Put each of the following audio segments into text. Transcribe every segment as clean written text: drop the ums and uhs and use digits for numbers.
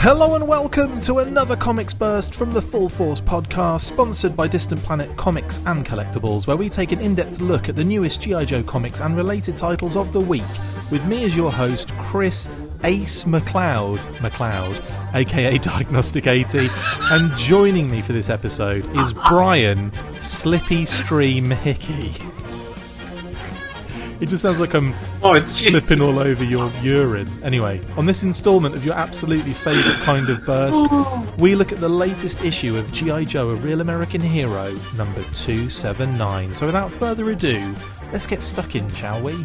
Hello and welcome to another Comics Burst from the Full Force podcast, sponsored by Distant Planet Comics and Collectibles, where we take an in-depth look at the newest G.I. Joe comics and related titles of the week, with me as your host, Chris Ace McLeod, aka Diagnostic 80, and joining me for this episode is Brian Slippy Stream Hickey. It just sounds like I'm slipping all over your urine. Anyway, on this instalment of your absolutely favourite kind of burst, we look at the latest issue of G.I. Joe, A Real American Hero, number 279. So without further ado, let's get stuck in, shall we?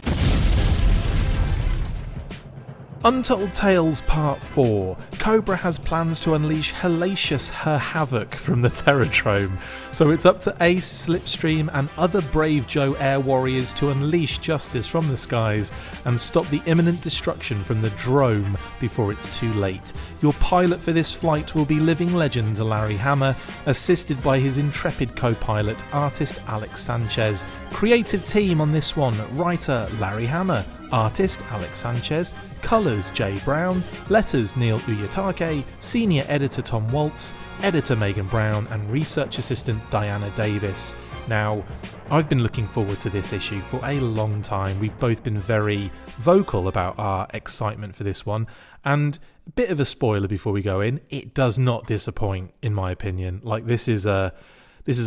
Untold Tales Part 4. Cobra has plans to unleash hellacious her havoc from the Terradrome, so it's up to Ace, Slipstream and other brave Joe air warriors to unleash justice from the skies and stop the imminent destruction from the drome before it's too late. Your pilot for this flight will be living legend Larry Hama, assisted by his intrepid co-pilot, artist Alex Sanchez. Creative team on this one: writer Larry Hama, artist Alex Sanchez, colours Jay Brown, letters Neil Uyatake, senior editor Tom Waltz, editor Megan Brown and research assistant Diana Davis. Now, I've been looking forward to this issue for a long time. We've both been very vocal about our excitement for this one, and a bit of a spoiler before we go in, it does not disappoint in my opinion. Like, this is a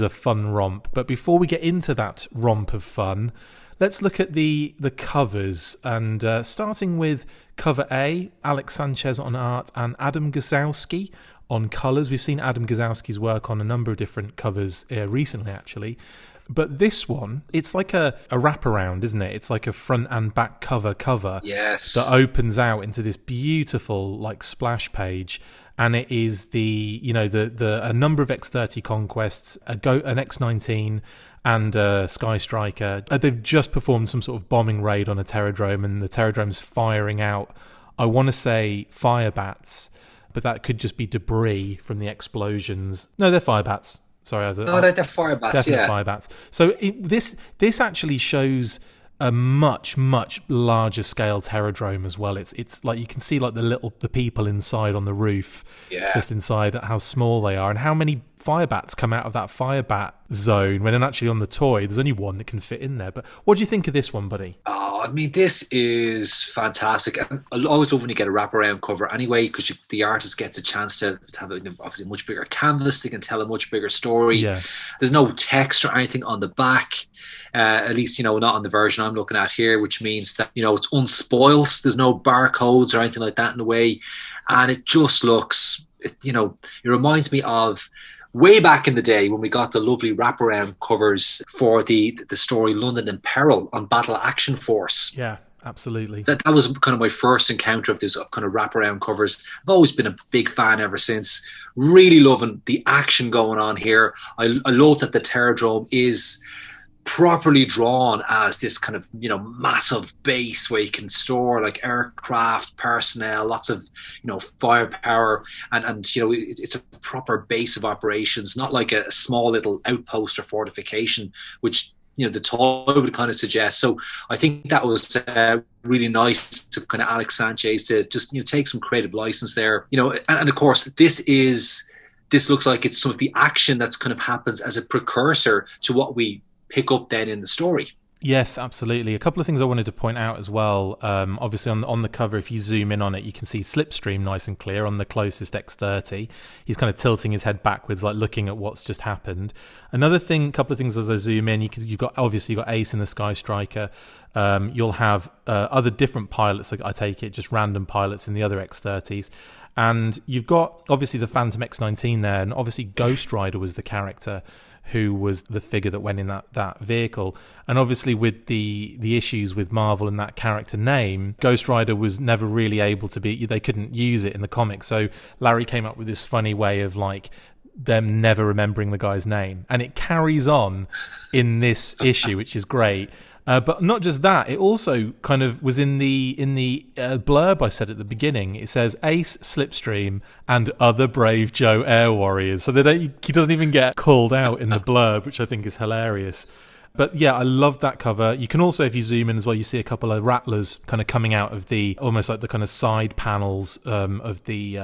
fun romp, but before we get into that romp of fun, let's look at the covers, and starting with cover A, Alex Sanchez on art and Adam Gazowski on colours. We've seen Adam Gazowski's work on a number of different covers recently, actually. But this one, it's like a wraparound, isn't it? It's like a front and back cover yes, that opens out into this beautiful like splash page. And it is a number of X-30 conquests, an X-19 and Sky Striker. They've just performed some sort of bombing raid on a Terradrome, and the Terradrome's firing out, I want to say, fire bats, but that could just be debris from the explosions. No, they're fire bats. Sorry, they're fire bats. Definitely yeah, fire bats. So this actually shows a much larger scale Terradrome as well. It's like you can see like the people inside on the roof, just inside, how small they are, and how many fire bats come out of that fire bat zone when actually on the toy there's only one that can fit in there. But what do you think of this one, buddy? I mean, this is fantastic. And I always love when you get a wraparound cover anyway, because the artist gets a chance to have obviously a much bigger canvas. They can tell a much bigger story. Yeah. There's no text or anything on the back, at least, not on the version I'm looking at here, which means that, it's unspoiled. There's no barcodes or anything like that in the way. And it just looks, it reminds me of way back in the day when we got the lovely wraparound covers for the story London in Peril on Battle Action Force. Yeah, absolutely. That was kind of my first encounter of this kind of wraparound covers. I've always been a big fan ever since. Really loving the action going on here. I love that the Terradrome is properly drawn as this kind of massive base where you can store like aircraft, personnel, lots of firepower, and it's a proper base of operations, not like a small little outpost or fortification, which the toy would kind of suggest. So I think that was really nice to kind of Alex Sanchez to just take some creative license there, and of course this looks like it's some of the action that's kind of happens as a precursor to what we pick up then in the story. Yes, absolutely. A couple of things I wanted to point out as well. Obviously on the cover, if you zoom in on it, you can see Slipstream nice and clear on the closest X-30. He's kind of tilting his head backwards, like looking at what's just happened. Another thing, couple of things as I zoom in, you've got Ace in the Sky Striker. You'll have other different pilots, I take it, just random pilots in the other X-30s. And you've got obviously the Phantom X-19 there, and obviously Ghost Rider was the character who was the figure that went in that vehicle. And obviously with the issues with Marvel and that character name, Ghost Rider was never really able to be, they couldn't use it in the comics. So Larry came up with this funny way of like them never remembering the guy's name. And it carries on in this issue, which is great. But not just that, it also kind of was in the blurb I said at the beginning. It says Ace, Slipstream, and other brave Joe air warriors. So he doesn't even get called out in the blurb, which I think is hilarious. But yeah, I love that cover. You can also, if you zoom in as well, you see a couple of rattlers kind of coming out of almost like the kind of side panels of the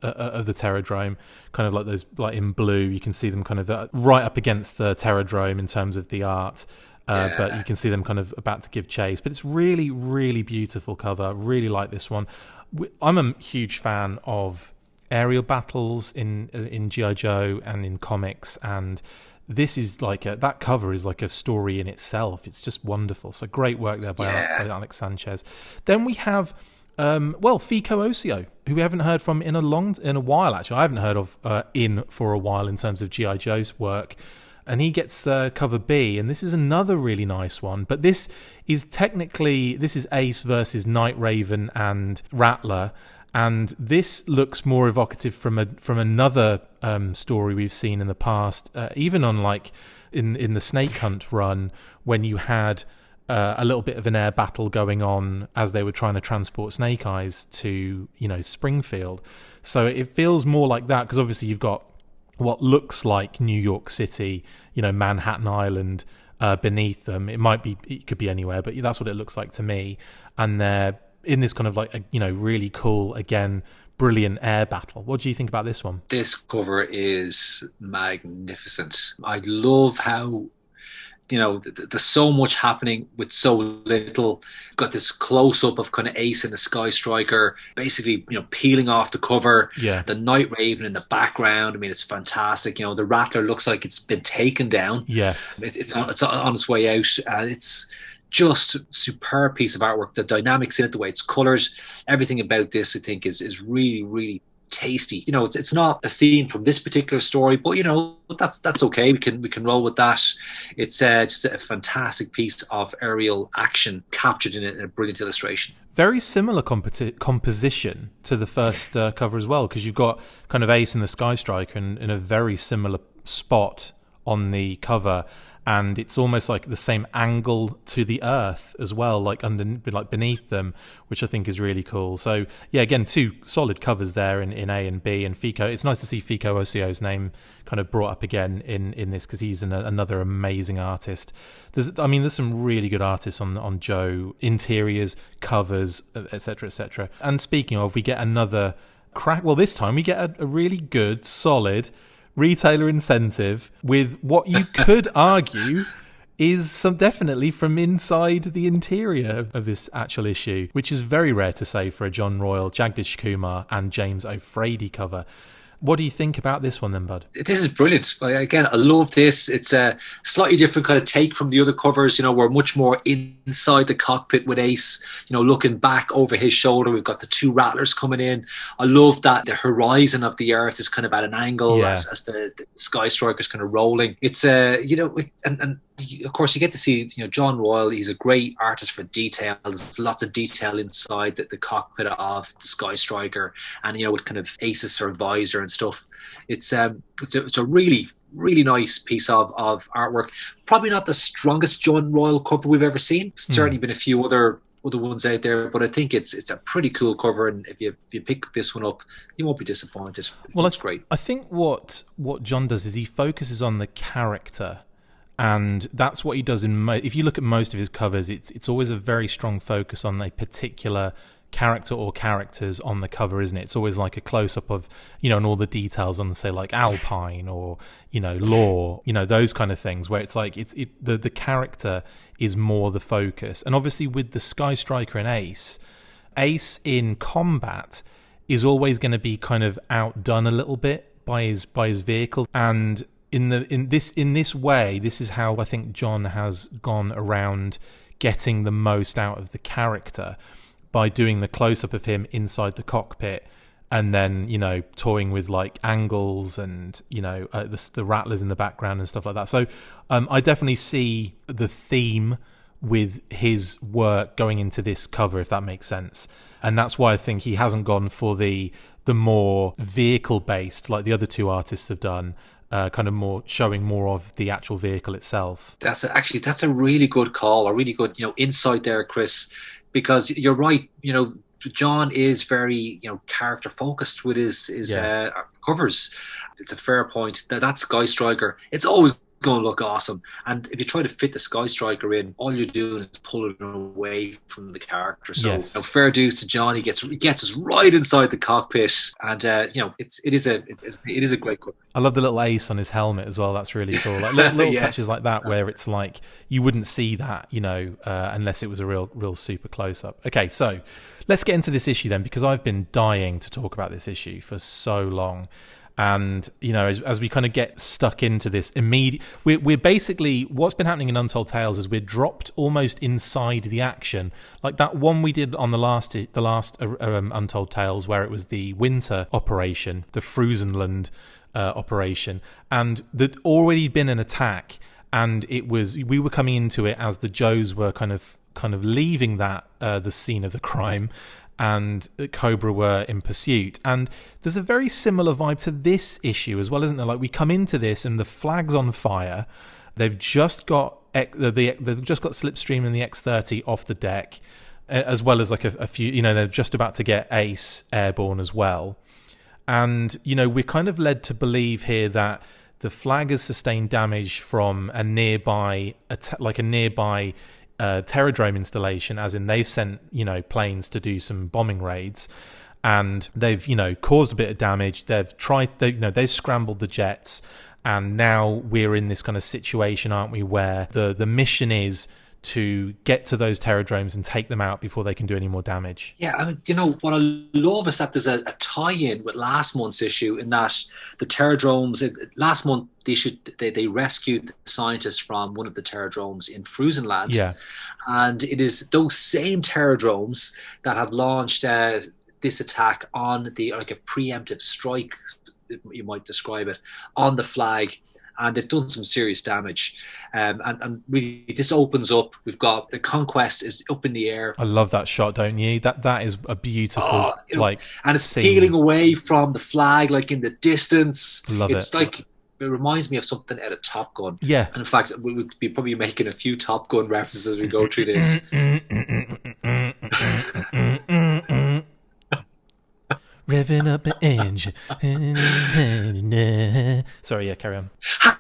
of the Terradrome, kind of like those, like in blue. You can see them kind of right up against the Terradrome in terms of the art. But you can see them kind of about to give chase. But it's really, really beautiful cover. Really like this one. I'm a huge fan of aerial battles in G.I. Joe and in comics, and this is like that cover is like a story in itself. It's just wonderful. So great work there by Alex Sanchez. Then we have Fico Ossio, who we haven't heard from in a while. Actually, I haven't heard of for a while in terms of G.I. Joe's work. And he gets cover B, and this is another really nice one. But this is Ace versus Night Raven and Rattler, and this looks more evocative from another story we've seen in the past, even on like in the Snake Hunt run, when you had a little bit of an air battle going on as they were trying to transport Snake Eyes to Springfield. So it feels more like that, because obviously you've got what looks like New York City, Manhattan Island beneath them. It could be anywhere, but that's what it looks like to me. And they're in this kind of like really cool, again, brilliant air battle. What do you think about this one? This cover is magnificent. I love how there's so much happening with so little. Got this close up of kind of Ace and the Sky Striker, basically, peeling off the cover. Yeah. The Night Raven in the background. I mean, it's fantastic. The Rattler looks like it's been taken down. Yes. It's on its way out. It's just superb piece of artwork. The dynamics in it, the way it's colored, everything about this, I think, is really, really tasty. It's not a scene from this particular story, but that's okay. We can roll with that. It's just a fantastic piece of aerial action captured in a brilliant illustration. Very similar composition to the first cover as well, because you've got kind of Ace and the Sky Striker in a very similar spot on the cover, and it's almost like the same angle to the earth as well, like beneath them, which I think is really cool. So yeah, again, two solid covers there in A and B. And Fico, it's nice to see Fico Ossio's name kind of brought up again in this, because he's another amazing artist. There's some really good artists on Joe, interiors, covers, etc., etc. And speaking of, we get another crack. Well, this time we get a really good, solid retailer incentive with what you could argue is definitely from inside the interior of this actual issue, which is very rare to say for a John Royle, Jagdish Kumar and James O'Frady cover. What do you think about this one then, bud? This is brilliant. Again, I love this. It's a slightly different kind of take from the other covers. We're much more inside the cockpit with Ace, looking back over his shoulder. We've got the two Rattlers coming in. I love that the horizon of the Earth is kind of at an angle as the Sky Striker's kind of rolling. It's, and of course, you get to see, John Royle. He's a great artist for detail. There's lots of detail inside the cockpit of the Sky Striker, and with kind of Ace's sort of visor and stuff. It's a really, really nice piece of artwork. Probably not the strongest John Royle cover we've ever seen. Certainly been a few other ones out there, but I think it's a pretty cool cover, and if you pick this one up, you won't be disappointed. Well, it's great. I think what John does is he focuses on the character. And that's what he does if you look at most of his covers, it's always a very strong focus on a particular character or characters on the cover, isn't it? It's always like a close-up of, and all the details on, say, like Alpine or, Law, those kind of things, where it's like the character is more the focus. And obviously with the Sky Striker and Ace in combat is always going to be kind of outdone a little bit by his vehicle. And in this way, this is how I think John has gone around getting the most out of the character, by doing the close-up of him inside the cockpit, and then toying with like angles and the Rattlers in the background and stuff like that. So I definitely see the theme with his work going into this cover, if that makes sense. And that's why I think he hasn't gone for the more vehicle-based like the other two artists have done. Kind of more showing more of the actual vehicle itself. That's a really good call, a really good insight there, Chris, because you're right. John is very character focused with his covers. It's a fair point. That Sky Striker, it's always going to look awesome. And if you try to fit the Sky Striker in, all you're doing is pulling away from the character. So Yes. fair dues to John. He gets us right inside the cockpit, and it is a great cover. I love the little ace on his helmet as well. That's really cool. Like little touches like that, where it's like you wouldn't see that, unless it was a real super close up. Okay, so let's get into this issue then, because I've been dying to talk about this issue for so long. And, as we kind of get stuck into this we're basically, what's been happening in Untold Tales is we're dropped almost inside the action. Like that one we did on the last Untold Tales, where it was the winter operation, the Frusenland operation, and there'd already been an attack, and we were coming into it as the Joes were kind of leaving that the scene of the crime, and Cobra were in pursuit. And there's a very similar vibe to this issue as well, isn't there? Like we come into this and the flag's on fire. They've just got Slipstream and the X-30 off the deck, as well as like a few. They're just about to get Ace airborne as well. And we're kind of led to believe here that the flag has sustained damage from a nearby Terradrome installation, as in they've sent planes to do some bombing raids, and they've caused a bit of damage. They've scrambled the jets, and now we're in this kind of situation, aren't we, where the mission is to get to those Terradromes and take them out before they can do any more damage. Yeah, I mean, what I love is that there's a tie-in with last month's issue, in that the Terradromes, last month they rescued the scientists from one of the Terradromes in Frusenland. Yeah. And it is those same Terradromes that have launched this attack on a preemptive strike, you might describe it, on the flag. And they've done some serious damage. And really, this opens up. We've got the Conquest is up in the air. I love that shot, don't you? That is a beautiful, and it's scene. peeling away from the flag, like in the distance. Love it's like, it reminds me of something out of Top Gun. Yeah. And in fact, we'll be probably making a few Top Gun references as we go through this. Revving up an engine. Sorry, yeah, carry on.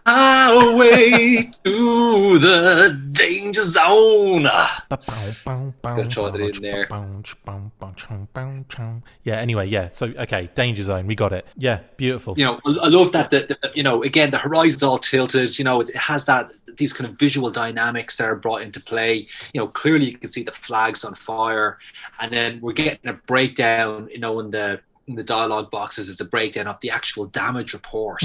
Highway to the danger zone. Gonna throw that in there. Yeah, anyway, yeah. So, okay, danger zone, we got it. Yeah, beautiful. I love that, again, the horizon's all tilted. It has these kind of visual dynamics that are brought into play. Clearly you can see the flags on fire, and then we're getting a breakdown, in the dialogue boxes is a breakdown of the actual damage report.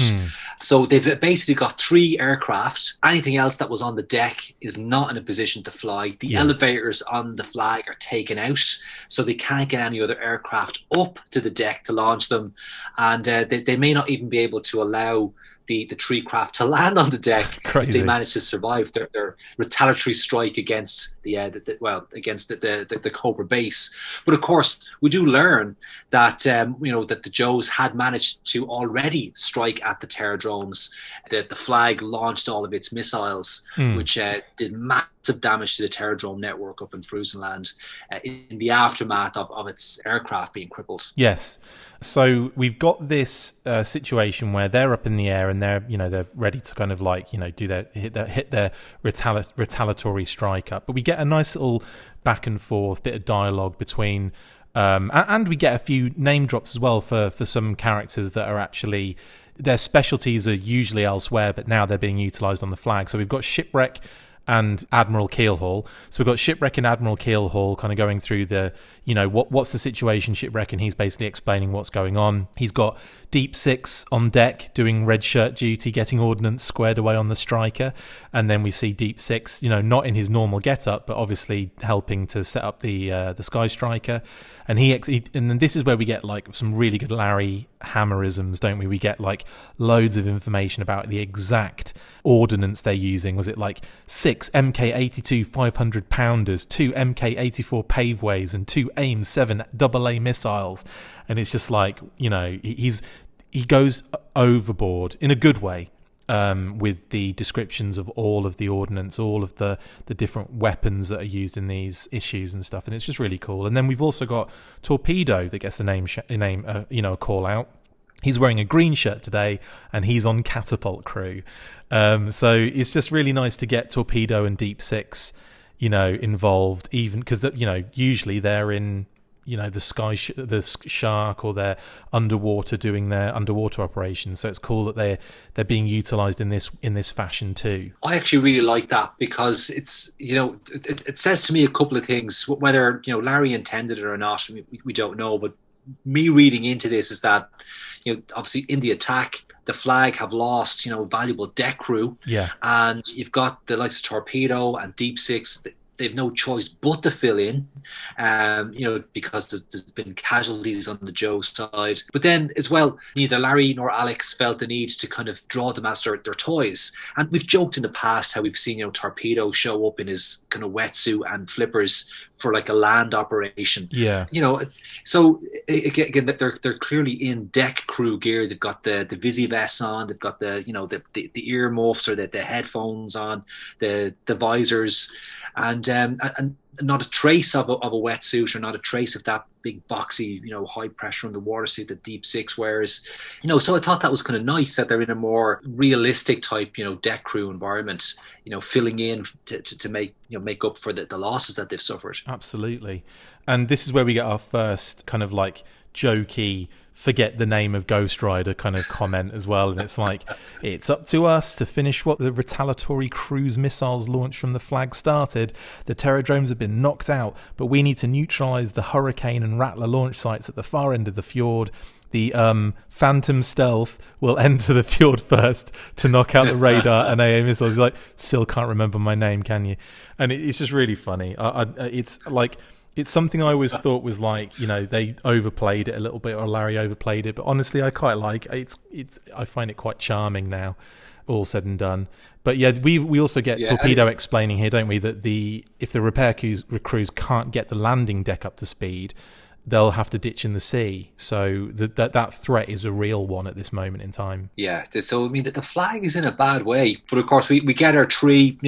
So they've basically got 3 aircraft. Anything else that was on the deck is not in a position to fly. The elevators on the flag are taken out, so they can't get any other aircraft up to the deck to launch them. And they may not even be able to allow the 3 craft to land on the deck. Crazy. If they manage to survive their retaliatory strike against the Cobra base. But of course, we do learn that that the Joes had managed to already strike at the Terradromes. The flag launched all of its missiles, which did massive damage to the Terradrome network up in Frusenland in the aftermath of its aircraft being crippled. Yes. So we've got this situation where they're up in the air and they're ready to kind of hit their retaliatory strike up. But we get a nice little back and forth bit of dialogue between, and we get a few name drops as well for some characters that are actually, their specialties are usually elsewhere, but now they're being utilised on the flag. So we've got Shipwreck and Admiral Keelhaul. So we've got Shipwreck and Admiral Keelhaul kind of going through the, what's the situation, Shipwreck, and he's basically explaining what's going on. He's got Deep Six on deck doing red shirt duty, getting ordnance squared away on the Striker. And then we see Deep Six, not in his normal get-up, but obviously helping to set up the Sky Striker. And and then this is where we get some really good Larry Hammerisms, don't we? We get loads of information about the exact ordnance they're using. Was it 6 MK82 500 pounders, 2 MK84 paveways, and 2 AIM 7 AA missiles? And it's just he goes overboard in a good way with the descriptions of all of the ordnance, all of the different weapons that are used in these issues and stuff, and it's just really cool. And then we've also got Torpedo that gets the name a call out. He's wearing a green shirt today, and he's on Catapult Crew. So it's just really nice to get Torpedo and Deep Six, involved, even because usually they're in the shark, or they're underwater doing their underwater operations. So it's cool that they're being utilized in this fashion too. I actually really like that, because it's it says to me a couple of things. Whether Larry intended it or not, we don't know. But me reading into this is that obviously in the attack, the flag have lost valuable deck crew, and you've got the likes of Torpedo and Deep Six. They've no choice but to fill in, because there's been casualties on the Joe side. But then as well, neither Larry nor Alex felt the need to kind of draw them as their toys. And we've joked in the past how we've seen Torpedo show up in his kind of wetsuit and flippers for like a land operation. Yeah. So again, they're clearly in deck crew gear. They've got the Visi vests on. They've got the ear muffs, or the headphones on, the visors, and not a trace of a wetsuit, or not a trace of that big boxy, high pressure underwater suit that Deep Six wears. So I thought that was kind of nice that they're in a more realistic type, deck crew environment, filling in to make up for the losses that they've suffered. Absolutely. And this is where we get our first kind of like jokey forget the name of Ghost Rider kind of comment as well. And it's like, it's up to us to finish what the retaliatory cruise missiles launched from the flag started. The Terradromes have been knocked out, but we need to neutralize the Hurricane and Rattler launch sites at the far end of the fjord. The Phantom Stealth will enter the fjord first to knock out the radar and AA missiles. He's like, still can't remember my name, can you? And it's just really funny. It's like, it's something I always thought was like, they overplayed it a little bit, or Larry overplayed it. But honestly, I quite like it. I find it quite charming now, all said and done. But yeah, we also get Torpedo explaining here, don't we, that if the repair crews can't get the landing deck up to speed, they'll have to ditch in the sea. So that threat is a real one at this moment in time. Yeah, so I mean, the flag is in a bad way. But of course, we get our three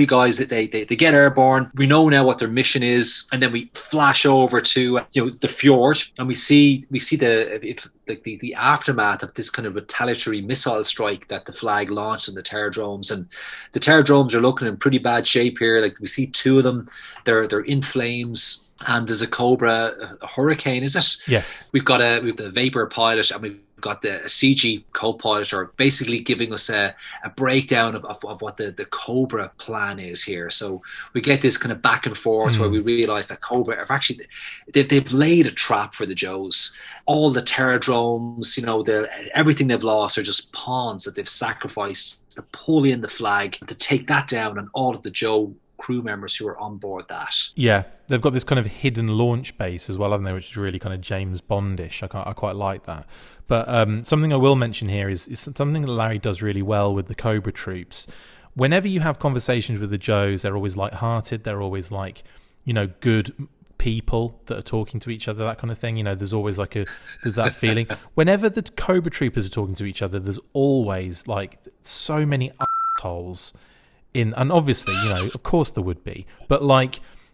guys that they get airborne. We know now what their mission is, and then we flash over to the fjord, and we see the aftermath of this kind of retaliatory missile strike that the flag launched on the Terradromes. And the Terradromes are looking in pretty bad shape here. Like, we see two of them, they're in flames. And there's a Cobra, a Hurricane, is it? Yes. We've got the Vapor pilot, and we've got the CG co-pilot, are basically giving us a breakdown of what the Cobra plan is here. So we get this kind of back and forth where we realise that Cobra have actually they've laid a trap for the Joes. All the Terradromes, everything they've lost are just pawns that they've sacrificed to pull in the flag, to take that down, and all of the Joe crew members who are on board that. Yeah, they've got this kind of hidden launch base as well, haven't they, which is really kind of James Bondish. I quite like that. But something I will mention here is something that Larry does really well with the Cobra troops. Whenever you have conversations with the Joes, they're always light-hearted, they're always like, good people that are talking to each other, that kind of thing. There's always there's that feeling. Whenever the Cobra troopers are talking to each other, there's always like so many assholes. And obviously, of course there would be, but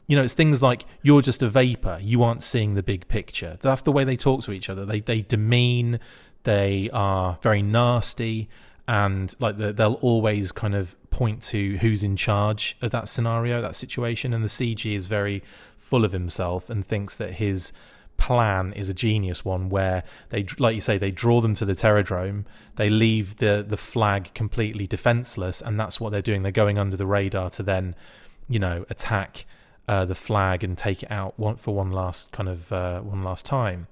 it's things like, you're just a vapor, you aren't seeing the big picture. That's the way they talk to each other. They demean, they are very nasty, and they'll always kind of point to who's in charge of that scenario, that situation. And the CG is very full of himself and thinks that his plan is a genius one, where they, like you say, they draw them to the Terradrome, they leave the flag completely defenseless, and that's what they're doing. They're going under the radar to then attack the flag and take it out one last time.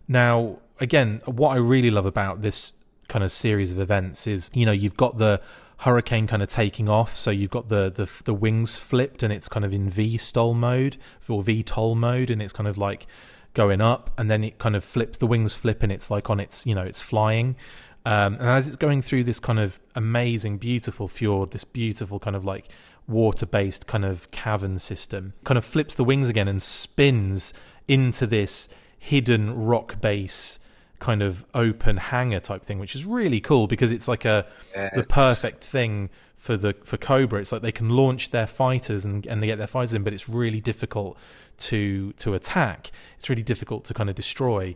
Now, again, what I really love about this kind of series of events is, you've got the Hurricane kind of taking off, so you've got the wings flipped, and it's kind of in VTOL mode, and it's kind of like going up, and then it kind of flips, the wings flip, and it's like on its, it's flying. And as it's going through this kind of amazing, beautiful fjord, this beautiful kind of like water-based kind of cavern system, kind of flips the wings again and spins into this hidden rock base kind of open hangar type thing, which is really cool, because it's like the perfect thing for Cobra. It's like they can launch their fighters and they get their fighters in, but it's really difficult to attack. It's really difficult to kind of destroy.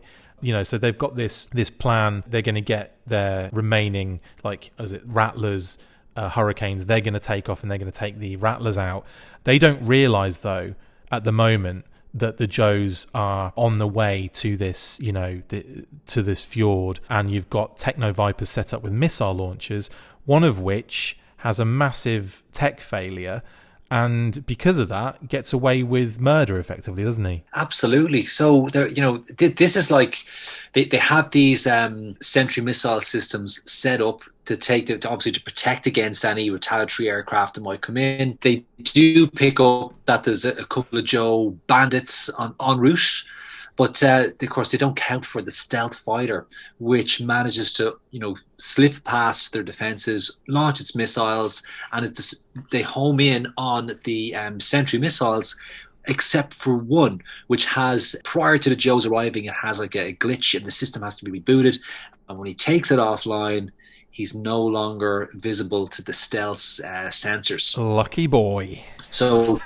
So they've got this plan. They're going to get their remaining, Rattlers, Hurricanes. They're going to take off and they're going to take the Rattlers out. They don't realize, though, at the moment, that the Joes are on the way to this, to this fjord, and you've got Techno Vipers set up with missile launchers, one of which has a massive tech failure, and because of that gets away with murder effectively, doesn't he? Absolutely. So this is like they have these Sentry missile systems set up obviously to protect against any retaliatory aircraft that might come in. They do pick up that there's a couple of Joe bandits en route, but of course they don't count for the stealth fighter, which manages to slip past their defenses, launch its missiles, and they home in on the Sentry missiles, except for one, which has, prior to the Joes arriving, it has like a glitch and the system has to be rebooted. And when he takes it offline, he's no longer visible to the stealth sensors. Lucky boy. So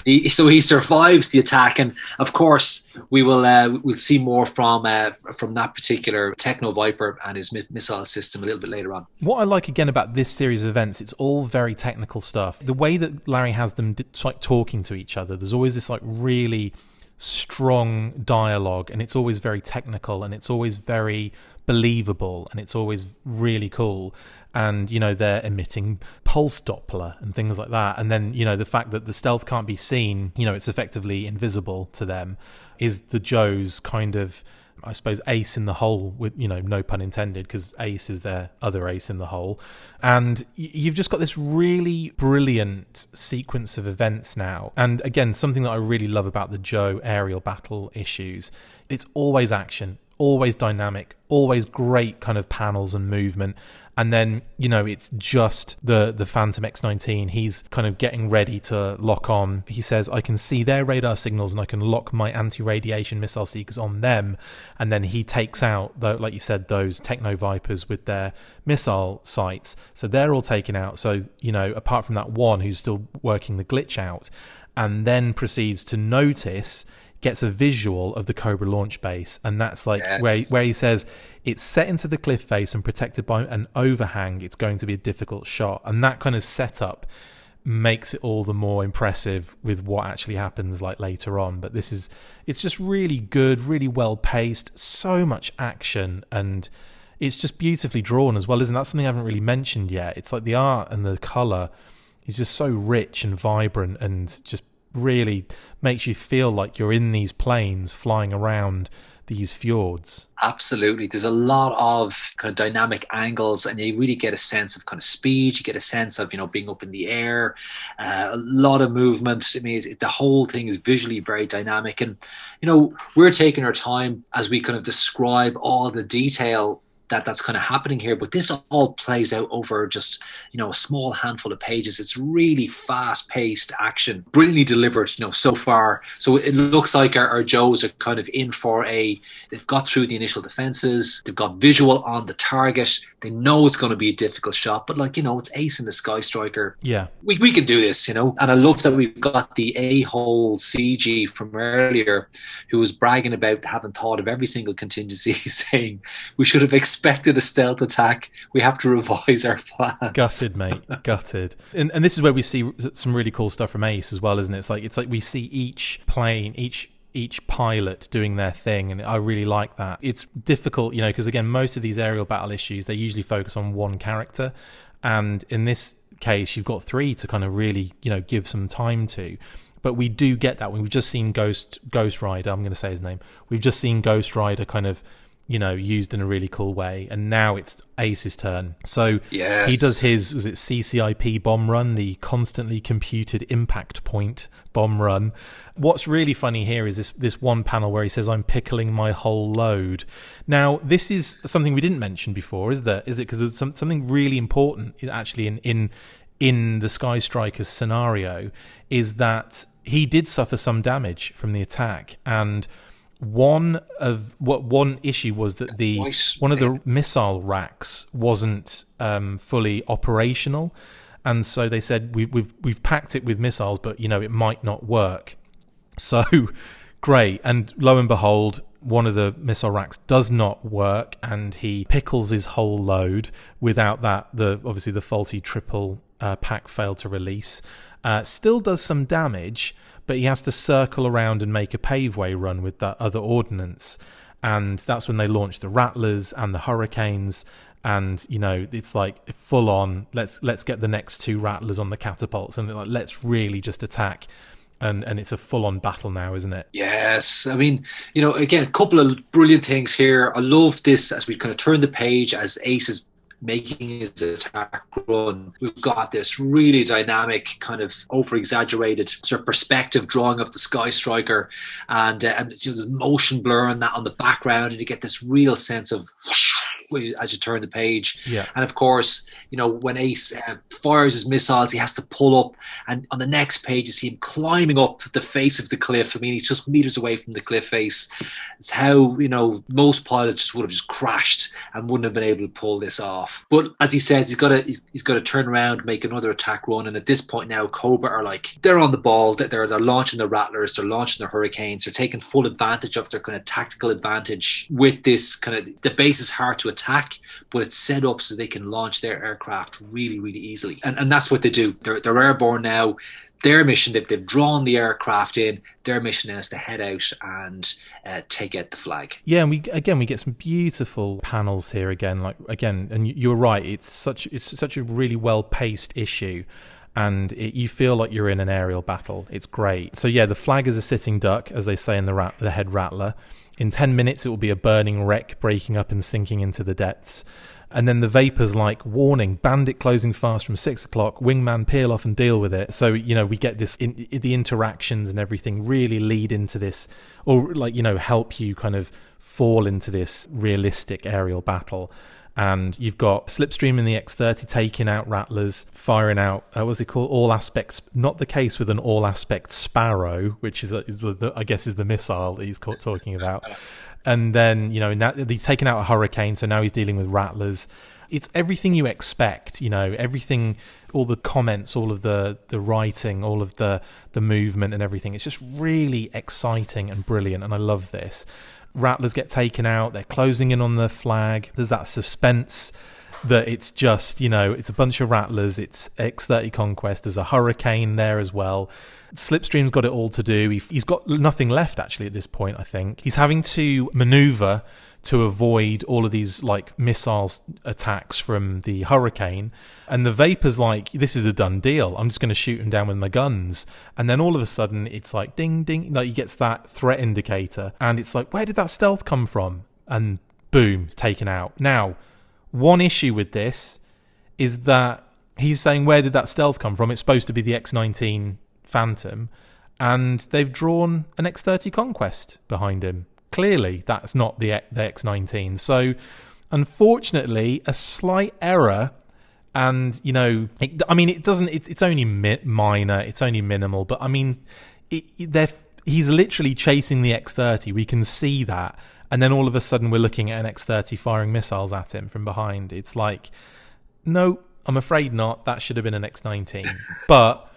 he survives the attack, and of course we'll see more from that particular Techno Viper and his missile system a little bit later on. What I like again about this series of events, it's all very technical stuff. The way that Larry has them talking to each other, there's always this really strong dialogue, and it's always very technical, and it's always very believable, and it's always really cool. And they're emitting pulse Doppler and things like that, and then the fact that the stealth can't be seen, it's effectively invisible to them, is the Joes kind of, I suppose, ace in the hole, with no pun intended, because Ace is their other ace in the hole. And you've just got this really brilliant sequence of events now. And again, something that I really love about the Joe aerial battle issues, it's always action, always dynamic, always great kind of panels and movement. And then, it's just the Phantom X-19. He's kind of getting ready to lock on. He says, I can see their radar signals and I can lock my anti-radiation missile seekers on them. And then he takes out, like you said, those Techno Vipers with their missile sights. So they're all taken out. So, apart from that one who's still working the glitch out, and then proceeds to notice, gets a visual of the Cobra launch base, and that's where he says it's set into the cliff face and protected by an overhang. It's going to be a difficult shot, and that kind of setup makes it all the more impressive with what actually happens later on. But it's just really good, really well paced, so much action, and it's just beautifully drawn as well, isn't that something I haven't really mentioned yet? It's like the art and the colour is just so rich and vibrant, and just really makes you feel like you're in these planes flying around these fjords. Absolutely. There's a lot of kind of dynamic angles, and you really get a sense of kind of speed. You get a sense of, being up in the air, a lot of movement. I mean, the whole thing is visually very dynamic. And, we're taking our time as we kind of describe all the detail that's kind of happening here, but this all plays out over just a small handful of pages. It's really fast-paced action, brilliantly delivered so far. So it looks like our Joes are kind of in for they've got through the initial defenses, they've got visual on the target, they know it's going to be a difficult shot, but it's Ace and the Sky Striker. Yeah, we can do this, and I love that we've got the a-hole CG from earlier who was bragging about having thought of every single contingency, saying we should have expected a stealth attack. We have to revise our plans. Gutted, mate. Gutted. And this is where we see some really cool stuff from Ace as well, isn't it? It's like we see each plane, each pilot doing their thing, and I really like that. It's difficult, because again, most of these aerial battle issues, they usually focus on one character, and in this case, you've got three to kind of really, give some time to. But we do get that when we've just seen Ghost Rider. I'm going to say his name. We've just seen Ghost Rider kind of used in a really cool way, and now it's Ace's turn. So yes. He does his, was it CCIP bomb run, the constantly computed impact point bomb run. What's really funny here is this one panel where he says, I'm pickling my whole load. Now, this is something we didn't mention before, is it? Because there's something really important actually in the Sky Striker's scenario, is that he did suffer some damage from the attack, and one issue was that one of the missile racks wasn't fully operational, and so they said we've packed it with missiles, but it might not work. So great, and lo and behold, one of the missile racks does not work, and he pickles his whole load without that. Obviously the faulty triple pack failed to release. Still does some damage, but he has to circle around and make a paveway run with that other ordnance. And that's when they launch the Rattlers and the Hurricanes. And, you know, it's like full on, let's get the next 2 Rattlers on the catapults, and like, let's really just attack. And it's a full on battle now, isn't it? Yes. I mean, you know, again, a couple of brilliant things here. I love this as we kind of turn the page, as Ace is making his attack run. We've got this really dynamic, kind of over-exaggerated sort of perspective drawing of the Sky Striker, and you know, there's motion blur on that on the background, and you get this real sense of whoosh, as you turn the page. Yeah. And of course, you know, when Ace fires his missiles, he has to pull up, and on the next page you see him climbing up the face of the cliff. I mean, he's just meters away from the cliff face. It's how, you know, most pilots just would have just crashed and wouldn't have been able to pull this off. But as he says, he's got to turn around, make another attack run, and at this point now Cobra are like, they're on the ball, they're launching the Rattlers, they're launching the Hurricanes, they're taking full advantage of their kind of tactical advantage with this kind of, the base is hard to attack, but it's set up so they can launch their aircraft really, really easily. And that's what they do. They're airborne now. Their mission, they've drawn the aircraft in. Their mission is to head out and take out the flag. Yeah, and we get some beautiful panels here again. And you were right. It's such a really well paced issue, and you feel like you're in an aerial battle. It's great. So yeah, the flag is a sitting duck, as they say in the head Rattler. In 10 minutes, it will be a burning wreck, breaking up and sinking into the depths. And then the Vapor's like, warning, bandit closing fast from 6 o'clock, wingman peel off and deal with it. So, you know, we get this, the interactions and everything really lead into this, or like, you know, help you kind of fall into this realistic aerial battle. And you've got Slipstream in the X-30 taking out Rattlers, firing out, what's it called? All aspects, not the case with an all-aspect Sparrow, which is I guess is the missile that he's talking about. And then, you know, now he's taken out a Hurricane, so now he's dealing with Rattlers. It's everything you expect, you know, everything, all the comments, all of the writing, all of the movement and everything. It's just really exciting and brilliant, and I love this. Rattlers get taken out, they're closing in on the flag. There's that suspense that it's just, you know, it's a bunch of Rattlers, it's X-30 Conquest, there's a Hurricane there as well. Slipstream's got it all to do. He's got nothing left, actually, at this point, I think. He's having to maneuver to avoid all of these, like, missile attacks from the Hurricane. And the Vapor's like, this is a done deal. I'm just going to shoot him down with my guns. And then all of a sudden, it's like, ding, ding. Like, he gets that threat indicator. And it's like, where did that stealth come from? And boom, taken out. Now, one issue with this is that he's saying, where did that stealth come from? It's supposed to be the X-19 Phantom, and they've drawn an X-30 Conquest behind him. Clearly, that's not the X-19. So, unfortunately, a slight error, and, you know, it's only minor, it's only minimal, but, I mean, he's literally chasing the X-30. We can see that. And then all of a sudden, we're looking at an X-30 firing missiles at him from behind. It's like, no, I'm afraid not. That should have been an X-19. But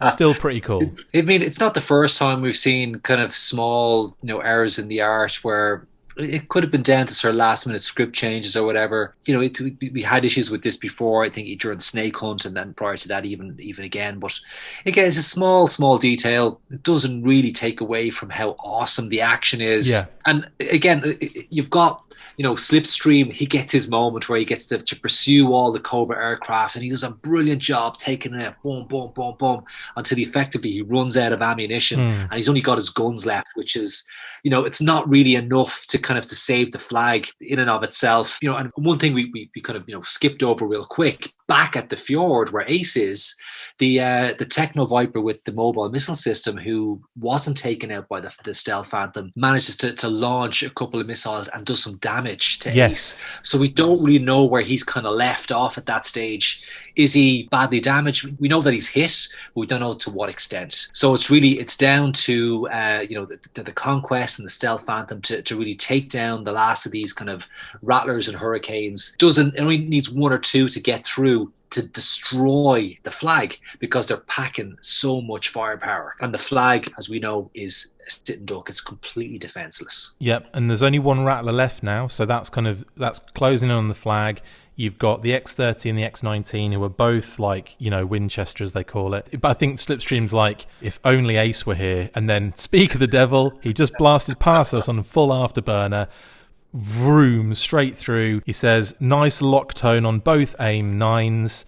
still pretty cool. I mean, it's not the first time we've seen kind of small, you know, errors in the art where it could have been down to sort of last minute script changes or whatever. You know, we had issues with this before, I think, during the Snake Hunt, and then prior to that even again. But again, it's a small detail. It doesn't really take away from how awesome the action is. Yeah. And again, you've got, you know, Slipstream, he gets his moment where he gets to pursue all the Cobra aircraft, and he does a brilliant job taking it, boom, boom, boom, boom, until effectively he runs out of ammunition and he's only got his guns left, which is, you know, it's not really enough to kind of to save the flag in and of itself. You know, and one thing we kind of, you know, skipped over real quick, back at the fjord where Ace is, the Techno Viper with the mobile missile system, who wasn't taken out by the Stealth Phantom, manages to launch a couple of missiles and does some damage to Ace. So we don't really know where he's kind of left off at that stage. Is he badly damaged? We know that he's hit, but we don't know to what extent. So it's down to you know, the Conquest and the Stealth Phantom to really take down the last of these kind of Rattlers and Hurricanes. It only needs one or two to get through to destroy the flag because they're packing so much firepower. And the flag, as we know, is a sitting duck. It's completely defenseless. Yep, and there's only one Rattler left now, so that's closing in on the flag. You've got the X30 and the X19, who are both like, Winchester, as they call it. But I think Slipstream's like, if only Ace were here. And then, speak of the devil, he just blasted past us on full afterburner. Vroom, straight through. He says, nice lock tone on both aim 9s.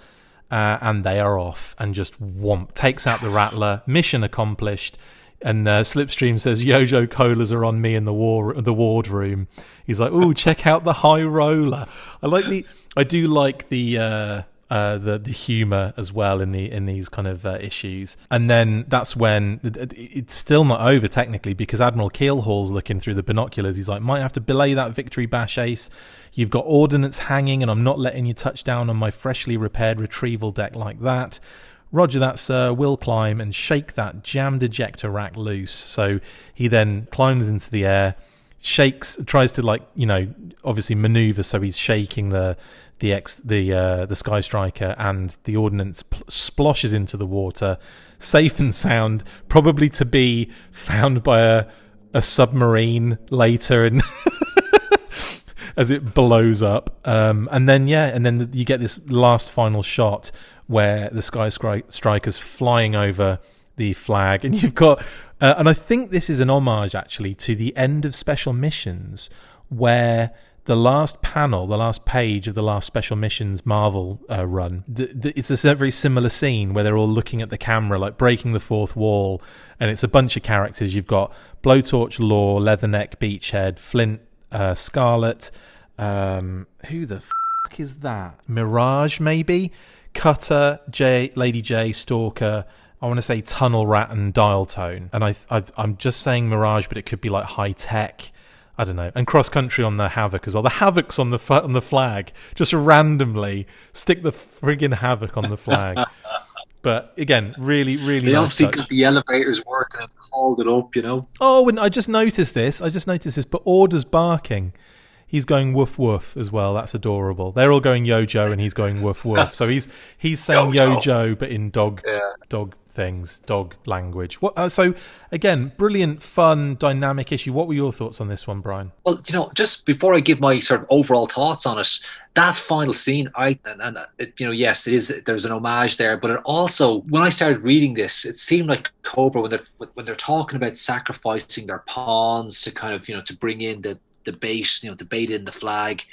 And they are off. And just whomp, takes out the Rattler. Mission accomplished. And Slipstream says, Yojo colas are on me in the wardroom. He's like, "Ooh, check out the high roller." I do like the humor as well in these kind of issues. And then that's when it's still not over technically, because Admiral Keelhaul's looking through the binoculars. He's like, "Might have to belay that victory bash, Ace. You've got ordnance hanging, and I'm not letting you touch down on my freshly repaired retrieval deck like that." "Roger that, sir. Will climb and shake that jammed ejector rack loose." So he then climbs into the air, tries to obviously maneuver. So he's shaking the Sky Striker, and the ordnance splashes into the water, safe and sound, probably to be found by a submarine later, and as it blows up. And then you get this last final shot where the Sky Striker's flying over the flag, and you've got, and I think this is an homage actually to the end of Special Missions, where the last panel, the last page of the last Special Missions Marvel run, it's a very similar scene where they're all looking at the camera, like breaking the fourth wall, and it's a bunch of characters. You've got Blowtorch, Law, Leatherneck, Beachhead, Flint, Scarlet. Who the fuck is that? Mirage, maybe? Cutter, Lady J, Stalker, I want to say Tunnel Rat and Dial Tone. And I'm just saying Mirage, but it could be like High Tech. I don't know. And Cross Country on the Havoc as well. The Havoc's on the flag. Just randomly stick the friggin' Havoc on the flag. But again, really, really they nice obviously touch. got the elevators working and hauled it up, Oh, and I just noticed this. But Order's barking. He's going woof woof as well. That's adorable. They're all going Yojo, and he's going woof woof. So he's saying Yojo, but in dog things, dog language. So again, brilliant, fun, dynamic issue. What were your thoughts on this one, Brian? Well, just before I give my sort of overall thoughts on it, that final scene, yes, it is. There's an homage there, but it also, when I started reading this, it seemed like Cobra, when they're talking about sacrificing their pawns to kind of to bring in the bait, to bait in the flag.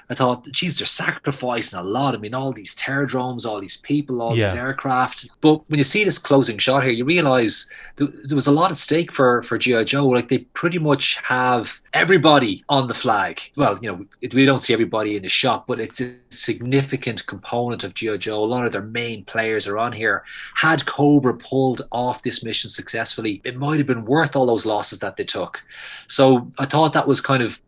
I thought, geez, they're sacrificing a lot. I mean, all these Terradromes, all these people, all these aircraft. But when you see this closing shot here, you realise there was a lot at stake for G.I. Joe. Like, they pretty much have everybody on the flag. Well, we don't see everybody in the shop, but it's a significant component of G.I. Joe. A lot of their main players are on here. Had Cobra pulled off this mission successfully, it might have been worth all those losses that they took. So I thought that was kind of,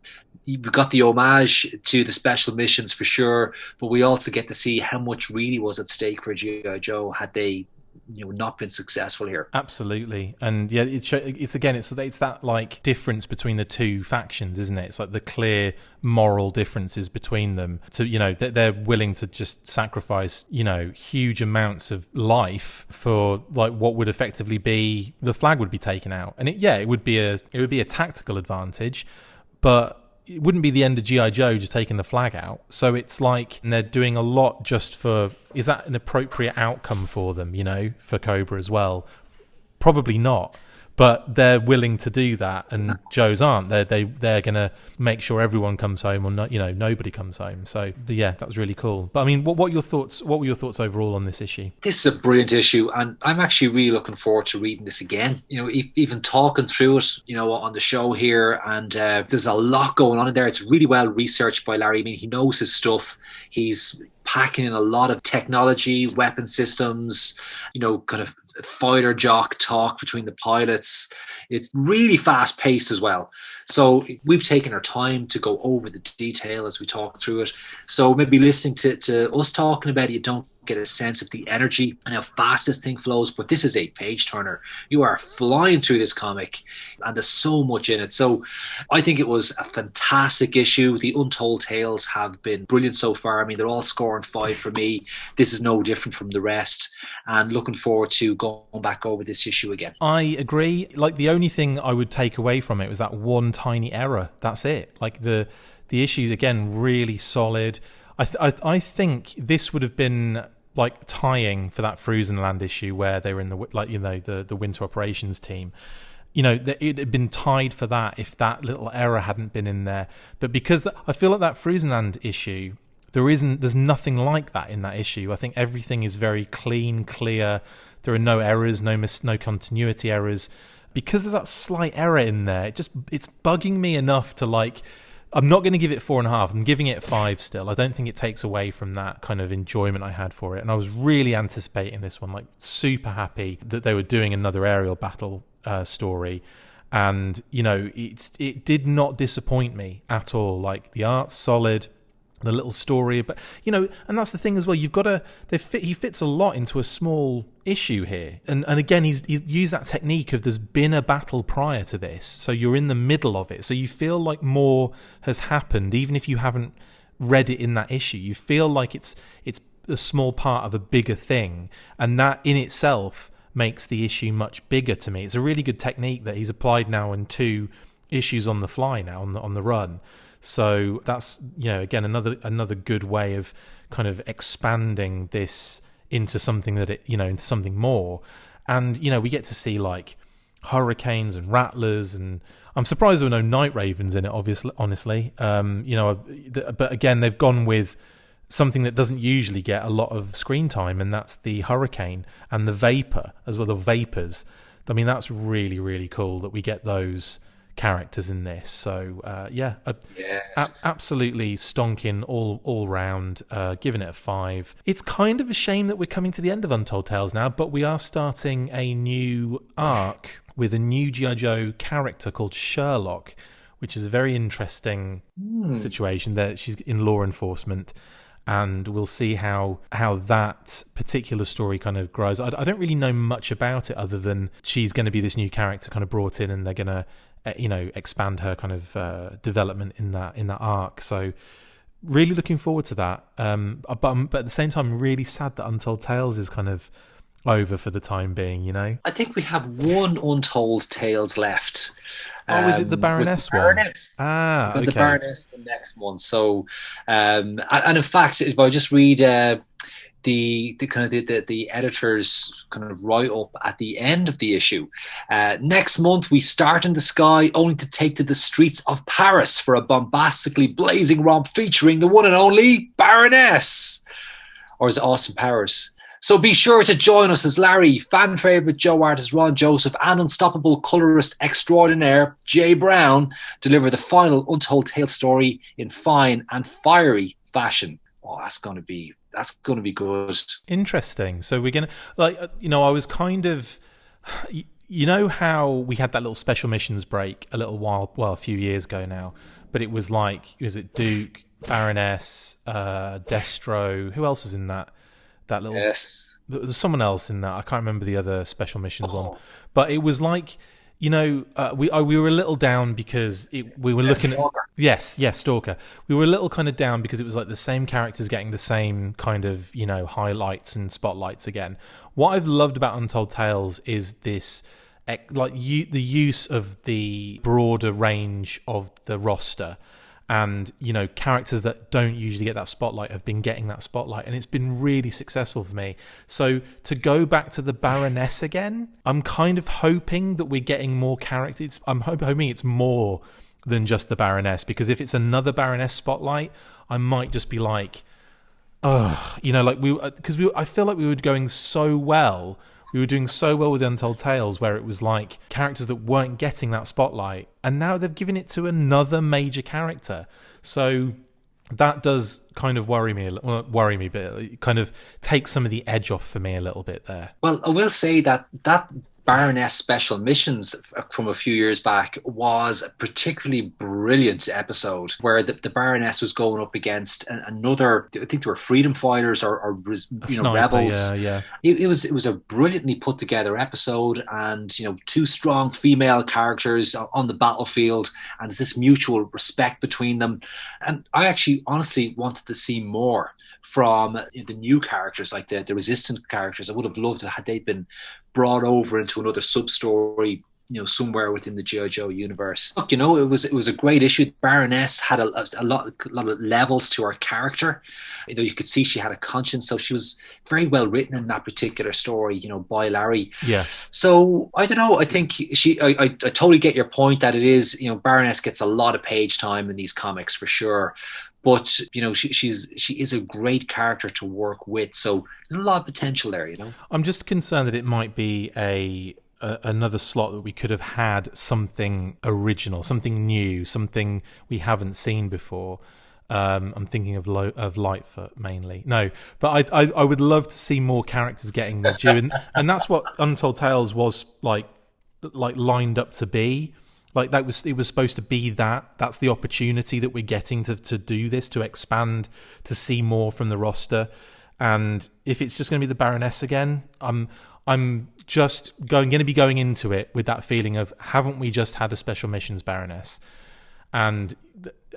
we got the homage to the special missions for sure, but we also get to see how much really was at stake for G.I. Joe had they not been successful here. Absolutely. And yeah, it's that like difference between the two factions, isn't it? It's like the clear moral differences between them. So they're willing to just sacrifice huge amounts of life for like what would effectively be, the flag would be taken out, and it would be a tactical advantage, but it wouldn't be the end of G.I. Joe just taking the flag out. So it's like, and they're doing a lot just for, is that an appropriate outcome for them, for Cobra as well? Probably not. But they're willing to do that, and Joe's aren't. They're going to make sure everyone comes home, or nobody comes home. So yeah, that was really cool. But I mean, what were your thoughts overall on this issue? This is a brilliant issue, and I'm actually really looking forward to reading this again. Even talking through it, on the show here, and there's a lot going on in there. It's really well researched by Larry. I mean, he knows his stuff. He's packing in a lot of technology, weapon systems, kind of fighter jock talk between the pilots. It's really fast paced as well. So we've taken our time to go over the detail as we talk through it. So maybe listening to us talking about it, you don't get a sense of the energy and how fast this thing flows. But this is a page turner. You are flying through this comic, and there's so much in it. So I think it was a fantastic issue. The Untold Tales have been brilliant so far. I mean, they're all scoring 5 for me. This is no different from the rest, and looking forward to going back over this issue again. I agree. Like, the only thing I would take away from it was that one tiny error. That's it. Like, the issues, again, really solid. I think this would have been like tying for that Frusenland issue where they were in the winter operations team. It had been tied for that if that little error hadn't been in there. But because I feel like that Frusenland issue, there's nothing like that in that issue. I think everything is very clean, clear. There are no errors, no continuity errors. Because there's that slight error in there, it's bugging me enough to like. I'm not going to give it 4.5. I'm giving it 5 still. I don't think it takes away from that kind of enjoyment I had for it. And I was really anticipating this one, like super happy that they were doing another aerial battle story. And, it did not disappoint me at all. Like, the art's solid, the little story, but and that's the thing as well. You've got he fits a lot into a small issue here, and again he's used that technique of there's been a battle prior to this, so you're in the middle of it, so you feel like more has happened, even if you haven't read it in that issue. You feel like it's a small part of a bigger thing, and that in itself makes the issue much bigger to me. It's a really good technique that he's applied now in 2 issues on the fly now on the run. So that's, again, another good way of kind of expanding this into something into something more. And, we get to see like hurricanes and rattlers, and I'm surprised there were no night ravens in it, honestly. But again, they've gone with something that doesn't usually get a lot of screen time, and that's the hurricane and the vapor as well, the vapors. I mean, that's really, really cool that we get those characters in this. So absolutely stonking all round, giving it a 5. It's kind of a shame that we're coming to the end of Untold Tales now, but we are starting a new arc with a new G.I. Joe character called Sherlock, which is a very interesting situation. That she's in law enforcement, and we'll see how that particular story kind of grows. I don't really know much about it other than she's going to be this new character kind of brought in, and they're going to expand her kind of development in that arc. So really looking forward to that. But at the same time, really sad that Untold Tales is kind of over for the time being. I think we have one Untold Tales left. Is it the Baroness one? Okay. The Baroness for next month. So, and in fact, if I just read the editor's kind of write up at the end of the issue. Next month, we start in the sky, only to take to the streets of Paris for a bombastically blazing romp featuring the one and only Baroness, or is it Austin Powers? So be sure to join us as Larry, fan favourite Joe artist Ron Joseph, and unstoppable colourist extraordinaire Jay Brown deliver the final Untold Tales story in fine and fiery fashion. Oh, that's going to be good. Interesting. So we're going to, I was kind of, how we had that little special missions break a few years ago now, but it was like, was it Duke, Baroness, Destro, who else was in that little, yes, there was someone else in that, I can't remember the other special missions one, but it was like, we were a little down because we were looking Stalker. Yes, Stalker. We were a little kind of down because it was like the same characters getting the same kind of, highlights and spotlights again. What I've loved about Untold Tales is this, the use of the broader range of the roster. And, characters that don't usually get that spotlight have been getting that spotlight, and it's been really successful for me. So to go back to the Baroness again, I'm kind of hoping that we're getting more characters. I'm hoping it's more than just the Baroness, because if it's another Baroness spotlight, I might just be like, I feel like we were going so well. We were doing so well with Untold Tales, where it was like characters that weren't getting that spotlight, and now they've given it to another major character. So that does kind of worry me, but it kind of takes some of the edge off for me a little bit there. Well, I will say that Baroness Special Missions from a few years back was a particularly brilliant episode where the Baroness was going up against another, I think they were freedom fighters or sniper, rebels. Yeah. It was a brilliantly put together episode, and two strong female characters on the battlefield, and there's this mutual respect between them. And I actually honestly wanted to see more from the new characters, like the resistant characters. I would have loved it had they been brought over into another sub-story, somewhere within the G.I. Joe universe. Look, it was a great issue. Baroness had a lot of levels to her character. You could see she had a conscience, so she was very well written in that particular story, by Larry. Yeah. So I don't know. I think I totally get your point that it is, Baroness gets a lot of page time in these comics for sure. But she is a great character to work with, so there's a lot of potential there. I'm just concerned that it might be another slot that we could have had something original, something new, something we haven't seen before. I'm thinking of Lightfoot mainly. No, but I would love to see more characters getting their due, and that's what Untold Tales was like lined up to be. Like it was supposed to be that. That's the opportunity that we're getting to do this, to expand, to see more from the roster. And if it's just going to be the Baroness again, I'm just going to be going into it with that feeling of, haven't we just had a Special Missions Baroness? And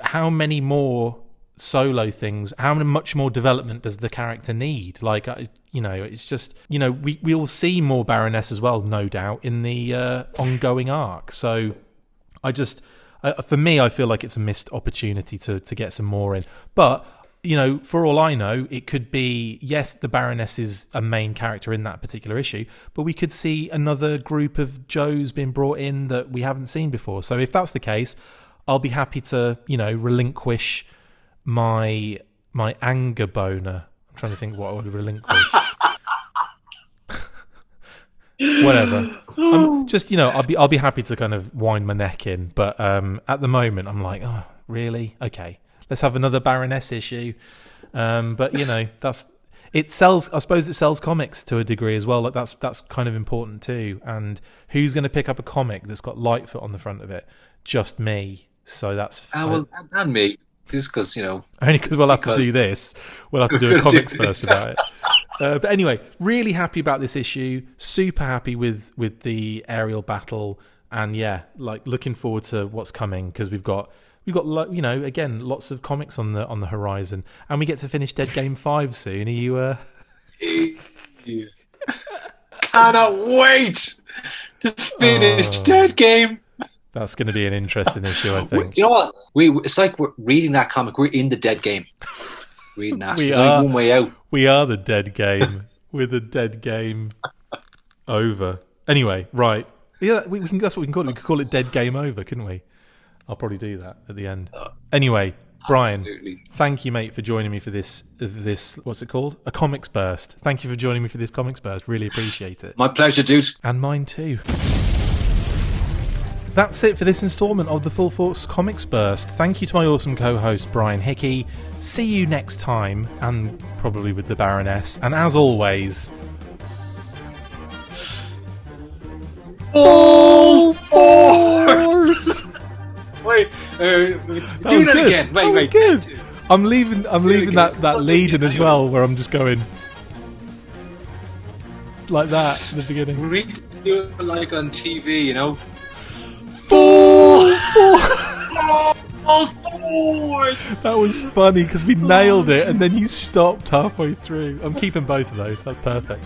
how many more solo things, how much more development does the character need? Like, it's just, we will see more Baroness as well, no doubt, in the ongoing arc. So for me, I feel like it's a missed opportunity to get some more in. But, for all I know, it could be, yes, the Baroness is a main character in that particular issue, but we could see another group of Joes being brought in that we haven't seen before. So if that's the case, I'll be happy to, relinquish my anger boner. I'm trying to think what I would relinquish. Whatever. I'm just, I'll be happy to kind of wind my neck in, but at the moment I'm like, oh, really? Okay, let's have another Baroness issue. But it sells. I suppose it sells comics to a degree as well. Like that's kind of important too. And who's going to pick up a comic that's got Lightfoot on the front of it? Just me. So that's and me. Just because only because we'll have to do this. We'll have to do a comics burst about it. But anyway, really happy about this issue. Super happy with the aerial battle, and looking forward to what's coming, because we've got again lots of comics on the horizon, and we get to finish Dead Game 5 soon. Are you? Cannot wait to finish Dead Game. That's going to be an interesting issue, I think. You know what? It's like we're reading that comic. We're in the Dead Game. Reading that. There's only one way out. We are the Dead Game. We're the Dead Game over. Anyway, right. Yeah, we can. That's what we can call it. We could call it Dead Game Over, couldn't we? I'll probably do that at the end. Anyway, Brian, absolutely. Thank you, mate, for joining me for this. What's it called? A comics burst. Thank you for joining me for this comics burst. Really appreciate it. My pleasure, dude. And mine too. That's it for this instalment of the Full Force Comics Burst. Thank you to my awesome co-host, Brian Hickey. See you next time, and probably with the Baroness. And as always... Full Force! Wait, do that again. Wait. Good. I'm leaving that lead in as well, where I'm just going... like that at the beginning. We need to do it like on TV, Full Force! That was funny because we nailed it and then you stopped halfway through. I'm keeping both of those. That's perfect.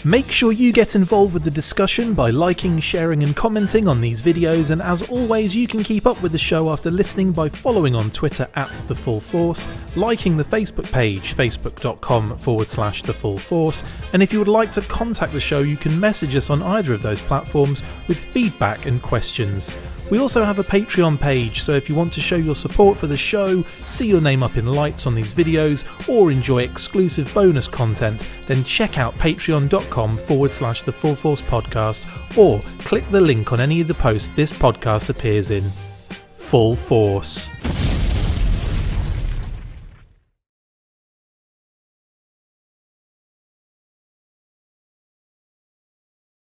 Make sure you get involved with the discussion by liking, sharing and commenting on these videos, and as always you can keep up with the show after listening by following on Twitter @The Full Force, liking the Facebook page facebook.com/The Full Force, and if you would like to contact the show you can message us on either of those platforms with feedback and questions. We also have a Patreon page, so if you want to show your support for the show, see your name up in lights on these videos, or enjoy exclusive bonus content, then check out patreon.com/The Full Force Podcast, or click the link on any of the posts this podcast appears in. Full Force.